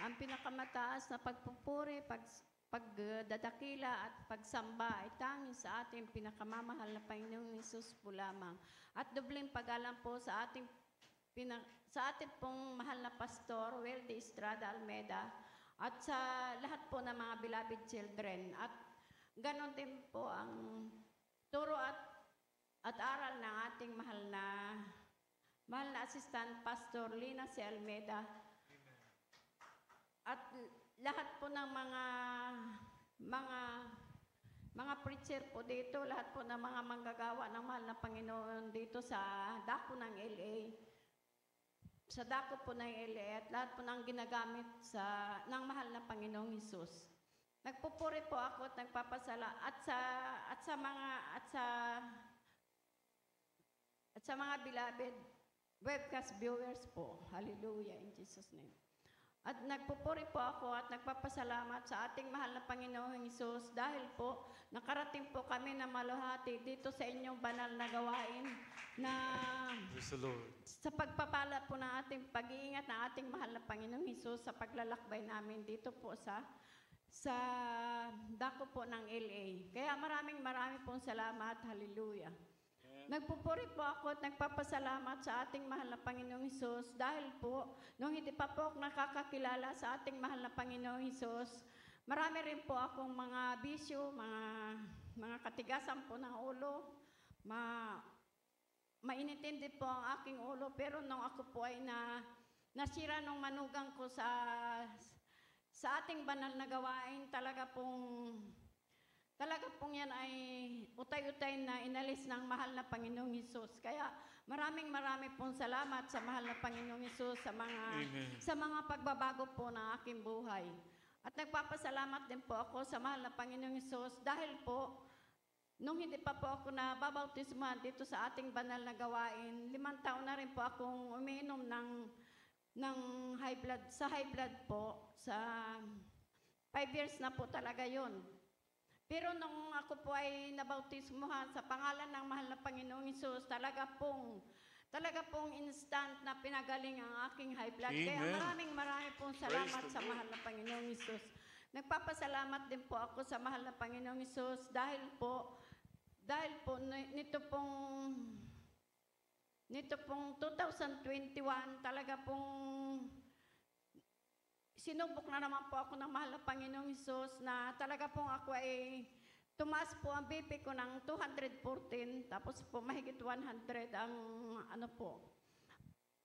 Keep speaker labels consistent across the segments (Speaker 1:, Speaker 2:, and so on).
Speaker 1: Ang pinakamataas na pagpupuri, pagdadakila at pagsamba ay tanging sa ating pinakamamahal na Panginoong Hesus po lamang. At dobleng pag-alam po sa ating pong mahal na Pastor, Weldy Estrada Almeda, at sa lahat po ng mga beloved children. At ganon din po ang turo at aral ng ating mahal na Assistant Pastor Lina C. Almeda. At lahat po ng mga preacher po dito, lahat po ng mga manggagawa ng mahal na Panginoon dito sa dako ng LA, sa dako po ng LA, at lahat po ng ginagamit ng mahal na Panginoong Hesus. Nagpupuri po ako at nagpapasala at sa mga beloved webcast viewers po. Hallelujah, in Jesus' name. At nagpupuri po ako at nagpapasalamat sa ating mahal na Panginoong Hesus dahil po nakarating po kami na maluhati dito sa inyong banal na gawain na sa pagpapala po ng ating pag-iingat ng ating mahal na Panginoong Hesus sa paglalakbay namin dito po sa dako po ng LA. Kaya maraming pong salamat. Hallelujah. Nagpupuri po ako at nagpapasalamat sa ating mahal na Panginoong Hesus dahil po, nung hindi pa po ako nakakakilala sa ating mahal na Panginoong Hesus, marami rin po akong mga bisyo, mga katigasan po ng ulo, mainitindi po ang aking ulo, pero nung ako po ay nasira nung manugang ko sa ating banal na gawain, talaga pong yan ay utay-utay na inalis ng mahal na Panginoong Hesus. Kaya maraming pong salamat sa mahal na Panginoong Hesus sa mga pagbabago po ng aking buhay. At nagpapasalamat din po ako sa mahal na Panginoong Hesus dahil po, nung hindi pa po ako nababautismuhan dito sa ating banal na gawain, 5 taon na rin po akong umiinom ng high blood po. Sa 5 years na po talaga yon. Pero nung ako po ay nabautismuhan sa pangalan ng mahal na Panginoong Hesus, talaga pong instant na pinagaling ang aking high blood. Amen. Kaya maraming pong salamat sa mahal na Panginoong Hesus. Nagpapasalamat din po ako sa mahal na Panginoong Hesus dahil po nito pong 2021, talaga pong sinubok na naman po ako ng mahal na Panginoong Hesus na talaga pong ako ay tumaas po ang BP ko ng 214, tapos po mahigit 100 ang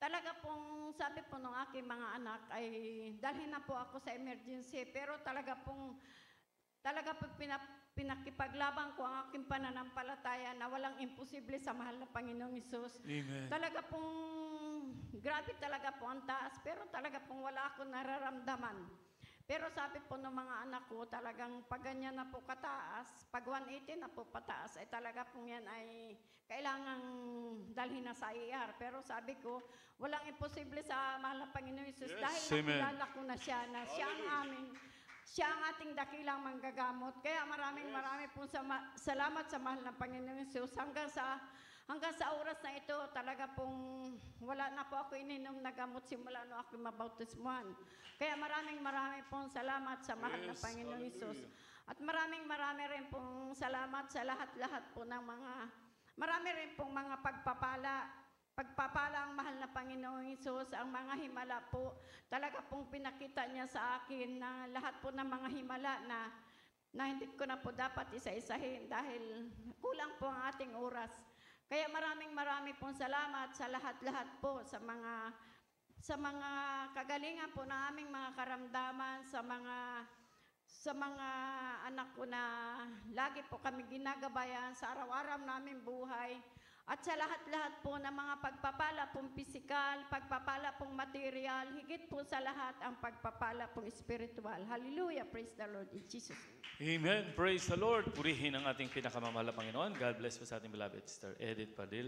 Speaker 1: Talaga pong sabi po ng aking mga anak ay dalhin na po ako sa emergency, pero talaga pong pinakipaglaban ko ang aking pananampalataya na walang imposible sa mahal na Panginoong Hesus.
Speaker 2: Amen.
Speaker 1: Talaga pong grabe talaga po ang taas, pero talaga pong wala akong nararamdaman. Pero sabi po ng mga anak ko, talagang pag ganyan na po kataas, pag 180 na po pataas, ay talaga pong yan ay kailangang dalhin na sa IR. Pero sabi ko, walang imposible sa mahal na Panginoong Hesus, yes, dahil nakilala ko na siya siya ang ating dakilang manggagamot. Kaya maraming pong salamat sa mahal na Panginoong Hesus. Hanggang sa oras na ito, talaga pong wala na po ako ininom na gamot simula nung ako mabautismuhan. Kaya maraming pong salamat sa mahal na Panginoong Hesus. At maraming rin pong salamat sa lahat-lahat po ng marami rin pong mga pagpapala ang mahal na Panginoong Hesus, ang mga himala po. Talaga pong pinakita niya sa akin na lahat po ng mga himala na hindi ko na po dapat isa-isahin dahil kulang po ang ating oras. Kaya maraming pong salamat sa lahat-lahat po, sa mga kagalingan po na aming mga karamdaman, sa mga anak ko na lagi po kami ginagabayan sa araw-araw naming buhay. At sa lahat-lahat po ng mga pagpapala pong pisikal, pagpapala pong material, higit po sa lahat ang pagpapala pong spiritual. Hallelujah! Praise the Lord in Jesus' name.
Speaker 2: Amen. Praise the Lord. Purihin ang ating pinakamamahal na Panginoon. God bless po sa ating beloved Sister Edith Padilla.